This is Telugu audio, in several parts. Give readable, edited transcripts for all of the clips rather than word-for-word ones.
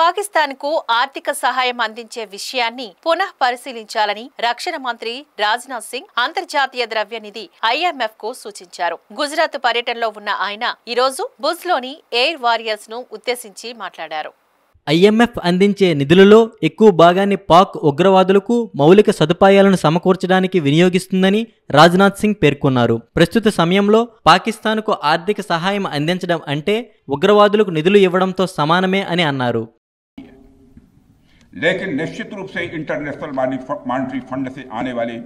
పాకిస్తాన్కు ఆర్థిక సహాయం అందించే విషయాన్ని పునః పరిశీలించాలని రక్షణ మంత్రి రాజ్నాథ్ సింగ్ అంతర్జాతీయ ద్రవ్య నిధి IMF కు సూచించారు. గుజరాత్ పర్యటనలో ఉన్న ఆయన ఈ రోజు భుజ్లోని ఎయిర్ వారియర్స్ ను ఉద్దేశించి మాట్లాడారు. IMF అందించే నిధులలో ఎక్కువ భాగాన్ని పాక్ ఉగ్రవాదులకు మౌలిక సదుపాయాలను సమకూర్చడానికి వినియోగిస్తుందని రాజ్నాథ్ సింగ్ పేర్కొన్నారు. ప్రస్తుత సమయంలో పాకిస్తాన్కు ఆర్థిక సహాయం అందించడం అంటే ఉగ్రవాదులకు నిధులు ఇవ్వడంతో సమానమే అని అన్నారు. लेकिन निश्चित रूप से इंटरनेशनल मॉनेटरी फंड से आने वाले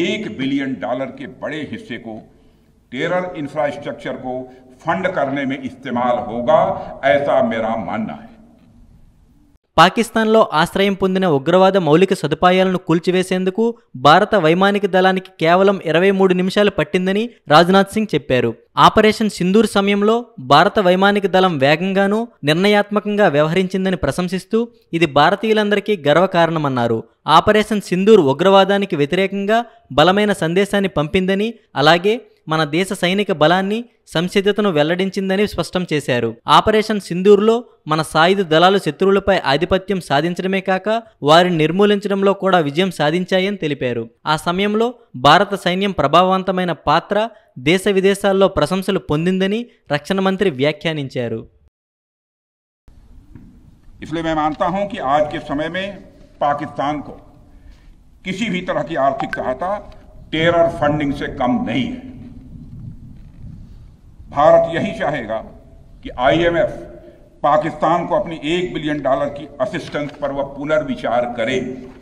$1 बिलियन के बड़े हिस्से को टेरर इंफ्रास्ट्रक्चर को फंड करने में इस्तेमाल होगा, ऐसा मेरा मानना है. పాకిస్తాన్లో ఆశ్రయం పొందిన ఉగ్రవాద మౌలిక సదుపాయాలను కూల్చివేసేందుకు భారత వైమానిక దళానికి కేవలం 23 నిమిషాలు పట్టిందని రాజ్నాథ్ సింగ్ చెప్పారు. ఆపరేషన్ సింధూర్ సమయంలో భారత వైమానిక దళం వేగంగానూ నిర్ణయాత్మకంగా వ్యవహరించిందని ప్రశంసిస్తూ ఇది భారతీయులందరికీ గర్వకారణమన్నారు. ఆపరేషన్ సింధూర్ ఉగ్రవాదానికి వ్యతిరేకంగా బలమైన సందేశాన్ని పంపిందని, అలాగే మన దేశ సైనిక బలాన్ని సంసిద్ధతను వెల్లడించిందని స్పష్టం చేశారు. ఆపరేషన్ సింధూర్లో మన సాయుధ దళాలు శత్రువులపై ఆధిపత్యం సాధించడమే కాక వారిని నిర్మూలించడంలో కూడా విజయం సాధించాయని తెలిపారు. ఆ సమయంలో భారత సైన్యం ప్రభావవంతమైన పాత్ర దేశ విదేశాల్లో ప్రశంసలు పొందిందని రక్షణ మంత్రి వ్యాఖ్యానించారు. इसलिए मैं मानता हूं कि आज के समय में पाकिस्तान को किसी भी तरह की आर्थिक सहायता टेरर फंडिंग से कम नहीं है. भारत यही चाहेगा कि IMF पाकिस्तान को अपनी $1 बिलियन की असिस्टेंस पर वह पुनर्विचार करे.